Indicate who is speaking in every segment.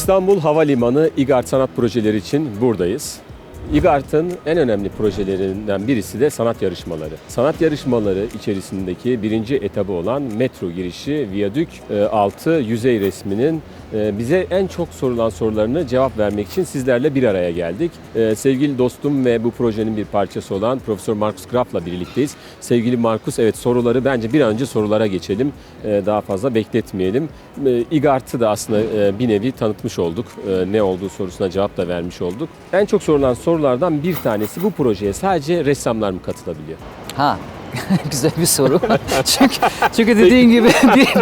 Speaker 1: İstanbul Havalimanı İGART Sanat Projeleri için buradayız. İGART'ın en önemli projelerinden birisi de sanat yarışmaları. Sanat yarışmaları içerisindeki birinci etabı olan metro girişi Viyadük altı yüzey resminin bize en çok sorulan sorularını cevap vermek için sizlerle bir araya geldik. Sevgili dostum ve bu projenin bir parçası olan Profesör Markus Graf'la birlikteyiz. Sevgili Markus, evet, soruları bence bir an önce sorulara geçelim. Daha fazla bekletmeyelim. İGART'ı da aslında bir nevi tanıtmış olduk. Ne olduğu sorusuna cevap da vermiş olduk. En çok sorulan sorulardan bir tanesi, bu projeye sadece ressamlar mı katılabiliyor?
Speaker 2: Güzel bir soru. çünkü dediğin gibi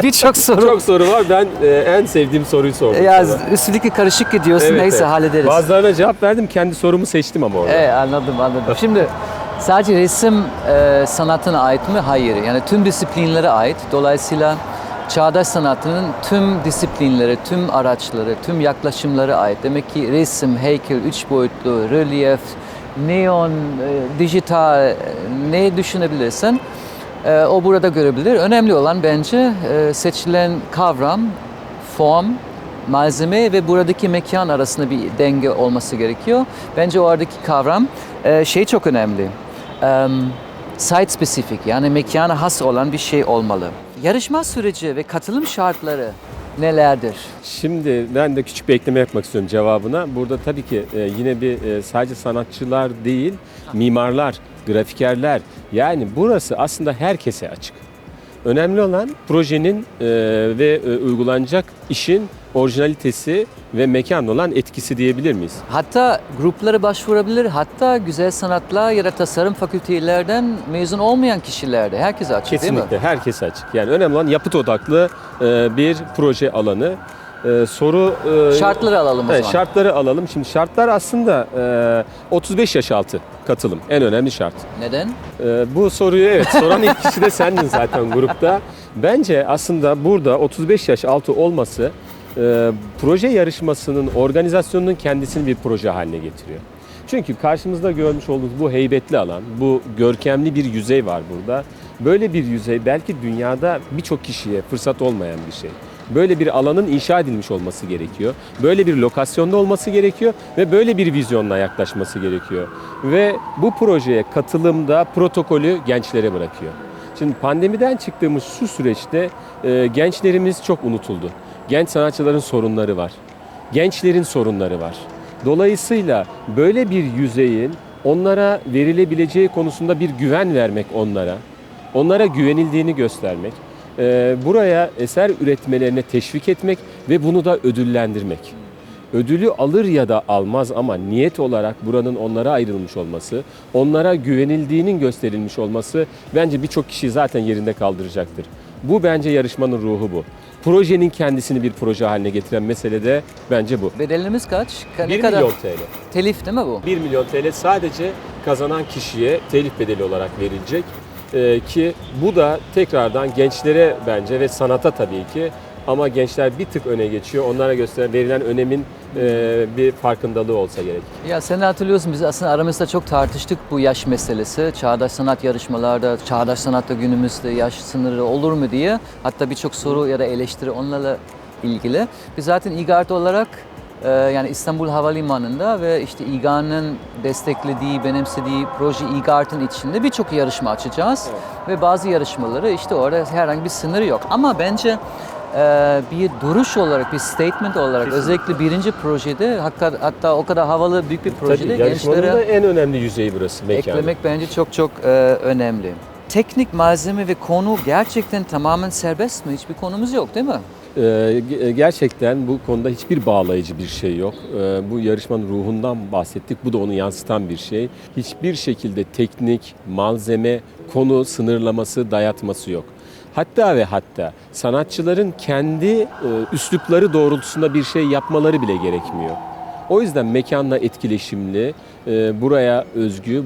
Speaker 2: birçok soru.
Speaker 1: Çok soru var. Ben en sevdiğim soruyu sordum.
Speaker 2: Üstelik karışık gidiyorsun.
Speaker 1: Evet,
Speaker 2: Neyse,
Speaker 1: evet.
Speaker 2: hallederiz.
Speaker 1: Bazılarına cevap verdim. Kendi sorumu seçtim ama orada.
Speaker 2: Evet, anladım. Şimdi sadece resim sanatına ait mi? Hayır. Yani tüm disiplinlere ait. Dolayısıyla çağdaş sanatının tüm disiplinleri, tüm araçları, tüm yaklaşımları ait. Demek ki resim, heykel, üç boyutlu, rölyef, neon, dijital, ne düşünebilirsen o burada görebilir. Önemli olan bence seçilen kavram, form, malzeme ve buradaki mekan arasında bir denge olması gerekiyor. Bence oradaki kavram çok önemli. Site specific, yani mekana has olan bir şey olmalı. Yarışma süreci ve katılım şartları nelerdir?
Speaker 1: Şimdi ben de küçük bir ekleme yapmak istiyorum cevabına. Burada tabii ki yine sadece sanatçılar değil, mimarlar, grafikerler, yani burası aslında herkese açık. Önemli olan projenin ve uygulanacak işin orijinalitesi ve mekan olan etkisi diyebilir miyiz?
Speaker 2: Hatta gruplara başvurabilir, hatta güzel sanatlar ya da tasarım fakültelerden mezun olmayan kişiler de herkese açık.
Speaker 1: Kesinlikle,
Speaker 2: değil mi?
Speaker 1: herkese açık. Yani önemli olan yapıt odaklı bir proje alanı.
Speaker 2: Şartları alalım o zaman.
Speaker 1: Şartları alalım. Şimdi şartlar aslında 35 yaş altı katılım. En önemli şart.
Speaker 2: Neden?
Speaker 1: Bu soruyu soran ilk kişi de sendin zaten grupta. Bence aslında burada 35 yaş altı olması proje yarışmasının organizasyonunun kendisini bir proje haline getiriyor. Çünkü karşımızda görmüş olduğunuz bu heybetli alan, bu görkemli bir yüzey var burada. Böyle bir yüzey belki dünyada birçok kişiye fırsat olmayan bir şey. Böyle bir alanın inşa edilmiş olması gerekiyor. Böyle bir lokasyonda olması gerekiyor ve böyle bir vizyonla yaklaşması gerekiyor. Ve bu projeye katılımda protokolü gençlere bırakıyor. Şimdi pandemiden çıktığımız şu süreçte gençlerimiz çok unutuldu. Genç sanatçıların sorunları var. Gençlerin sorunları var. Dolayısıyla böyle bir yüzeyin onlara verilebileceği konusunda bir güven vermek onlara güvenildiğini göstermek, buraya eser üretmelerine teşvik etmek ve bunu da ödüllendirmek. Ödülü alır ya da almaz ama niyet olarak buranın onlara ayrılmış olması, onlara güvenildiğinin gösterilmiş olması bence birçok kişiyi zaten yerinde kaldıracaktır. Bu bence yarışmanın ruhu bu. Projenin kendisini bir proje haline getiren mesele de bence bu.
Speaker 2: Bedelimiz kaç?
Speaker 1: 1 milyon TL.
Speaker 2: Telif değil mi bu?
Speaker 1: 1 milyon TL sadece kazanan kişiye telif bedeli olarak verilecek. Ki bu da tekrardan gençlere bence ve sanata tabii ki, ama gençler bir tık öne geçiyor. Onlara verilen önemin bir farkındalığı olsa gerek.
Speaker 2: Ya sen de hatırlıyorsun, biz aslında aramızda çok tartıştık bu yaş meselesi. Çağdaş sanat yarışmalarda, çağdaş sanatta günümüzde yaş sınırı olur mu diye. Hatta birçok soru ya da eleştiri onlarla ilgili. Biz zaten İGART olarak yani İstanbul Havalimanı'nda ve işte İGA'nın desteklediği, benimsediği proje İGART'ın içinde birçok yarışma açacağız. Evet. Ve bazı yarışmaları işte orada herhangi bir sınırı yok. Ama bence bir duruş olarak, bir statement olarak, kesinlikle, özellikle birinci projede hatta o kadar havalı büyük bir projede gençlere
Speaker 1: en önemli yüzeyi burası, mekanı.
Speaker 2: Eklemek bence çok önemli. Teknik malzeme ve konu gerçekten tamamen serbest mi? Hiçbir konumuz yok değil mi?
Speaker 1: Gerçekten bu konuda hiçbir bağlayıcı bir şey yok. Bu yarışmanın ruhundan bahsettik. Bu da onu yansıtan bir şey. Hiçbir şekilde teknik, malzeme, konu sınırlaması, dayatması yok. Hatta ve hatta sanatçıların kendi üslupları doğrultusunda bir şey yapmaları bile gerekmiyor. O yüzden mekanla etkileşimli, buraya özgü,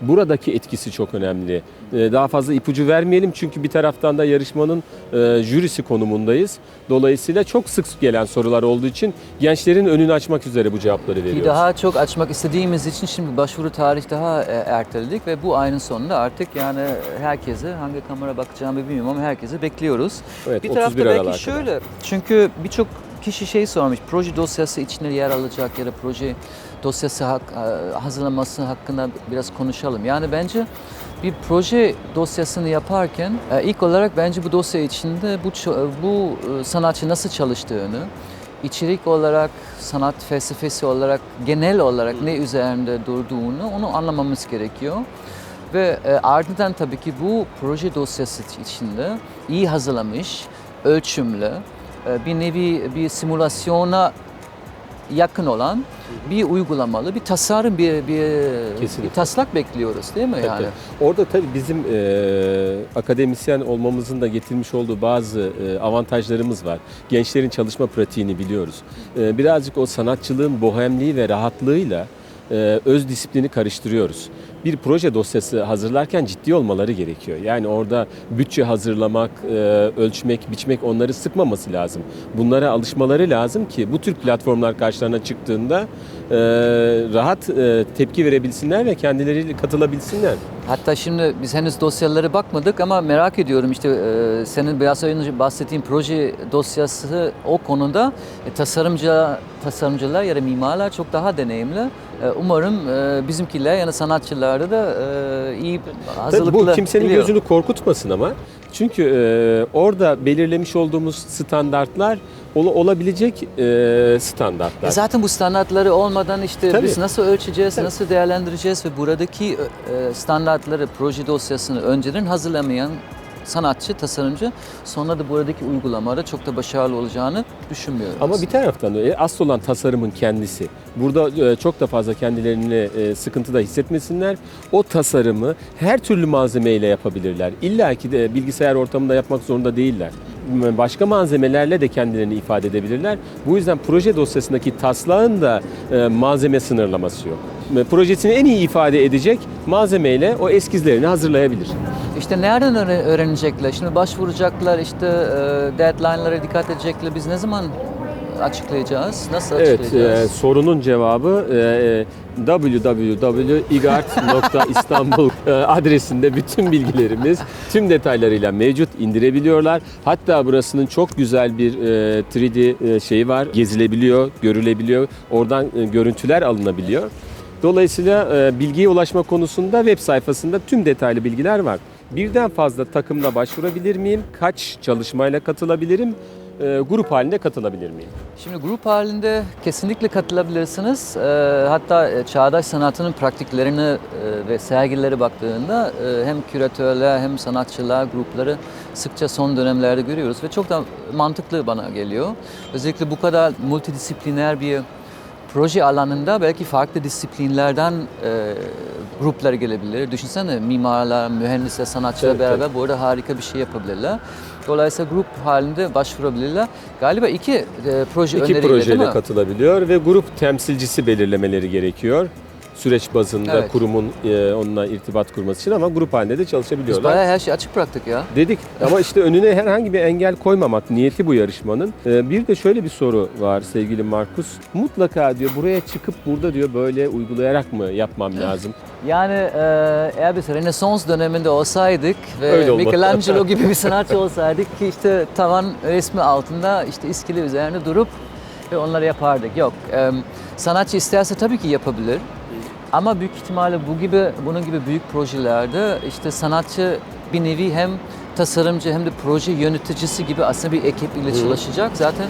Speaker 1: buradaki etkisi çok önemli. Daha fazla ipucu vermeyelim çünkü bir taraftan da yarışmanın jürisi konumundayız. Dolayısıyla çok sık gelen sorular olduğu için gençlerin önünü açmak üzere bu cevapları veriyoruz.
Speaker 2: Daha çok açmak istediğimiz için şimdi başvuru tarihi daha erteledik ve bu ayın sonunda artık yani herkese, hangi kamera bakacağımı bilmiyorum ama herkese bekliyoruz.
Speaker 1: Evet,
Speaker 2: bir tarafta belki şöyle, çünkü birçok kişi şey sormuş, proje dosyası içinde yer alacak ya da proje dosyası hazırlaması hakkında biraz konuşalım. Yani bence bir proje dosyasını yaparken ilk olarak bence bu dosya içinde bu sanatçı nasıl çalıştığını, içerik olarak, sanat felsefesi olarak, genel olarak ne üzerinde durduğunu onu anlamamız gerekiyor. Ve ardından tabii ki bu proje dosyası içinde iyi hazırlanmış, ölçümlü, bir nevi bir simülasyona yakın olan bir uygulamalı, bir tasarım, bir taslak bekliyoruz değil mi yani?
Speaker 1: Orada tabii bizim akademisyen olmamızın da getirmiş olduğu bazı avantajlarımız var. Gençlerin çalışma pratiğini biliyoruz. Birazcık o sanatçılığın bohemliği ve rahatlığıyla öz disiplini karıştırıyoruz. Bir proje dosyası hazırlarken ciddi olmaları gerekiyor. Yani orada bütçe hazırlamak, ölçmek, biçmek onları sıkmaması lazım. Bunlara alışmaları lazım ki bu tür platformlar karşılarına çıktığında rahat tepki verebilsinler ve kendileri katılabilsinler.
Speaker 2: Hatta şimdi biz henüz dosyalara bakmadık ama merak ediyorum işte senin biraz önce bahsettiğin proje dosyası o konuda tasarımcılar ya da mimarlar çok daha deneyimli. Umarım bizimkiler yani sanatçılar da iyi hazırlıklı.
Speaker 1: Tabii bu kimsenin
Speaker 2: biliyor.
Speaker 1: gözünü korkutmasın ama. Çünkü orada belirlemiş olduğumuz standartlar olabilecek standartlar.
Speaker 2: Zaten bu standartları olmadan işte
Speaker 1: Tabii.
Speaker 2: biz nasıl ölçeceğiz,
Speaker 1: Tabii.
Speaker 2: nasıl değerlendireceğiz ve buradaki standartları, proje dosyasını önceden hazırlamayan sanatçı, tasarımcı sonra da buradaki uygulamada çok da başarılı olacağını düşünmüyorum.
Speaker 1: Ama bir taraftan asıl olan tasarımın kendisi. Burada çok da fazla kendilerini sıkıntıda hissetmesinler. O tasarımı her türlü malzemeyle yapabilirler. İlla ki de bilgisayar ortamında yapmak zorunda değiller. Başka malzemelerle de kendilerini ifade edebilirler. Bu yüzden proje dosyasındaki taslağın da malzeme sınırlaması yok. Projesini en iyi ifade edecek malzemeyle o eskizlerini hazırlayabilir.
Speaker 2: İşte nereden öğrenecekler? Şimdi başvuracaklar, işte deadline'lara dikkat edecekler. Biz ne zaman açıklayacağız? Nasıl açıklayacağız?
Speaker 1: Evet, sorunun cevabı www.igart.istanbul adresinde bütün bilgilerimiz tüm detaylarıyla mevcut, indirebiliyorlar. Hatta burasının çok güzel bir 3D şeyi var, gezilebiliyor, görülebiliyor. Oradan görüntüler alınabiliyor. Dolayısıyla bilgiye ulaşma konusunda web sayfasında tüm detaylı bilgiler var. Birden fazla takımla başvurabilir miyim? Kaç çalışmayla katılabilirim? Grup halinde katılabilir miyim?
Speaker 2: Şimdi grup halinde kesinlikle katılabilirsiniz. Hatta çağdaş sanatının praktiklerine ve sergilere baktığında hem küratörler hem sanatçılar grupları sıkça son dönemlerde görüyoruz ve çok da mantıklı bana geliyor. Özellikle bu kadar multidisipliner bir proje alanında belki farklı disiplinlerden gruplar gelebilir. Düşünsene mimarlar, mühendisler, sanatçılar beraber bu arada harika bir şey yapabilirler. Dolayısıyla grup halinde başvurabilirler. Galiba iki proje öneriyle değil mi?
Speaker 1: İki projeyle katılabiliyor ve grup temsilcisi belirlemeleri gerekiyor. Süreç bazında kurumun onunla irtibat kurması için ama grup halinde de çalışabiliyorlar.
Speaker 2: Biz bayağı her şeyi açık bıraktık ya.
Speaker 1: Dedik ama işte önüne herhangi bir engel koymamak niyeti bu yarışmanın. Bir de şöyle bir soru var sevgili Markus. Mutlaka diyor buraya çıkıp burada diyor böyle uygulayarak mı yapmam lazım?
Speaker 2: Yani eğer biz Rönesans döneminde olsaydık ve Michelangelo gibi bir sanatçı olsaydık ki işte tavan resmi altında işte iskele üzerine durup ve onları yapardık. Yok. Sanatçı isterse tabii ki yapabilir. Ama büyük ihtimalle bunun gibi büyük projelerde işte sanatçı bir nevi hem tasarımcı hem de proje yöneticisi gibi aslında bir ekip ile çalışacak. Zaten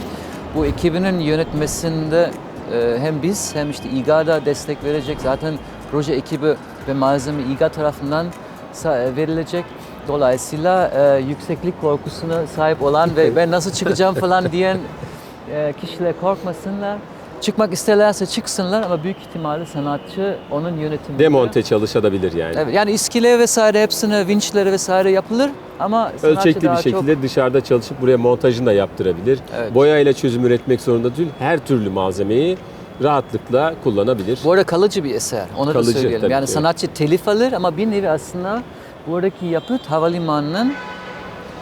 Speaker 2: bu ekibinin yönetmesinde hem biz hem işte İGA'da destek verecek. Zaten proje ekibi ve malzeme İGA tarafından verilecek. Dolayısıyla yükseklik korkusuna sahip olan ve ben nasıl çıkacağım falan diyen kişiler korkmasınlar. Çıkmak isterlerse çıksınlar ama büyük ihtimalle sanatçı onun yönetiminde.
Speaker 1: Demonte çalışabilir yani.
Speaker 2: Evet, yani iskele vesaire hepsine vinçleri vesaire yapılır ama
Speaker 1: ölçekli bir şekilde dışarıda çalışıp buraya montajını da yaptırabilir.
Speaker 2: Evet.
Speaker 1: Boyayla çözüm üretmek zorunda değil. Her türlü malzemeyi rahatlıkla kullanabilir.
Speaker 2: Bu arada kalıcı bir eser. Onu da söyleyelim. Yani
Speaker 1: ki.
Speaker 2: Sanatçı telif alır ama bir nevi aslında buradaki yapıt havalimanının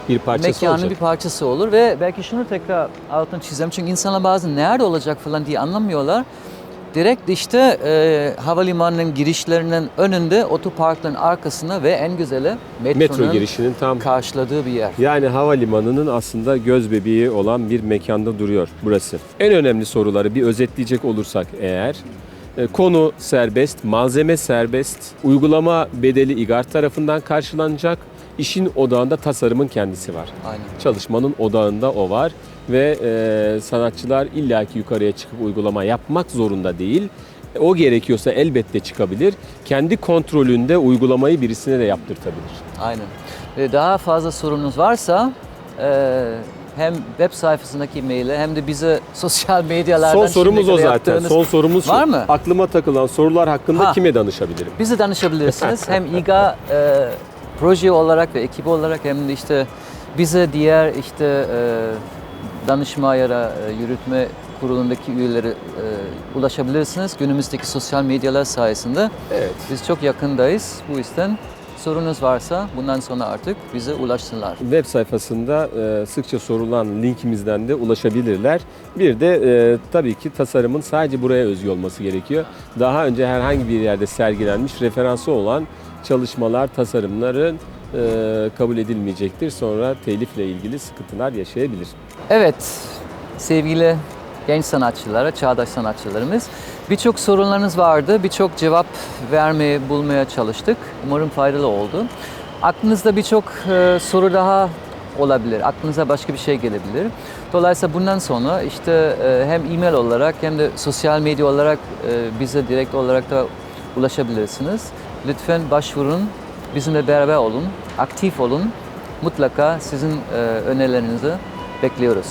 Speaker 1: bir parçası
Speaker 2: mekanın
Speaker 1: olacak.
Speaker 2: bir parçası olur ve belki şunu tekrar altını çizeceğim. Çünkü insanlar bazen nerede olacak falan diye anlamıyorlar. direkt işte havalimanının girişlerinin önünde, otoparkların arkasına ve en güzeli
Speaker 1: Metro
Speaker 2: metronun
Speaker 1: girişinin tam
Speaker 2: karşıladığı bir yer.
Speaker 1: yani havalimanının aslında göz bebeği olan bir mekanda duruyor burası. En önemli soruları bir özetleyecek olursak eğer konu serbest, malzeme serbest, uygulama bedeli İGAR tarafından karşılanacak. İşin odağında tasarımın kendisi var.
Speaker 2: Aynen.
Speaker 1: Çalışmanın odağında o var ve sanatçılar illaki yukarıya çıkıp uygulama yapmak zorunda değil. O gerekiyorsa elbette çıkabilir. Kendi kontrolünde uygulamayı birisine de yaptırtabilir.
Speaker 2: Aynen. Ve daha fazla sorunuz varsa hem web sayfasındaki maile hem de bize sosyal medyalardan
Speaker 1: Son sorumuz
Speaker 2: şimdiye
Speaker 1: o
Speaker 2: kadar
Speaker 1: zaten.
Speaker 2: yaptığınız-
Speaker 1: Son sorumuz şu.
Speaker 2: Var mı?
Speaker 1: Aklıma takılan sorular hakkında
Speaker 2: Ha.
Speaker 1: kime danışabilirim?
Speaker 2: Bize danışabilirsiniz. Hem İGA proje olarak ve ekibi olarak hem de işte bize diğer işte danışma ya da yürütme kurulundaki üyeleri ulaşabilirsiniz. Günümüzdeki sosyal medyalar sayesinde
Speaker 1: Evet.
Speaker 2: biz çok yakındayız. Bu yüzden sorunuz varsa bundan sonra artık bize ulaşsınlar.
Speaker 1: Web sayfasında sıkça sorulan linkimizden de ulaşabilirler. Bir de tabii ki tasarımın sadece buraya özgü olması gerekiyor. Daha önce herhangi bir yerde sergilenmiş referansı olan çalışmalar, tasarımların kabul edilmeyecektir. Sonra telifle ilgili sıkıntılar yaşayabilir.
Speaker 2: Evet, sevgili genç sanatçılara, çağdaş sanatçılarımız, birçok sorunlarınız vardı. Birçok cevap vermeye, bulmaya çalıştık. Umarım faydalı oldu. Aklınızda birçok soru daha olabilir. Aklınıza başka bir şey gelebilir. Dolayısıyla bundan sonra işte hem e-mail olarak hem de sosyal medya olarak bize direkt olarak da ulaşabilirsiniz. Lütfen başvurun, bizimle beraber olun, aktif olun. Mutlaka sizin önerilerinizi bekliyoruz.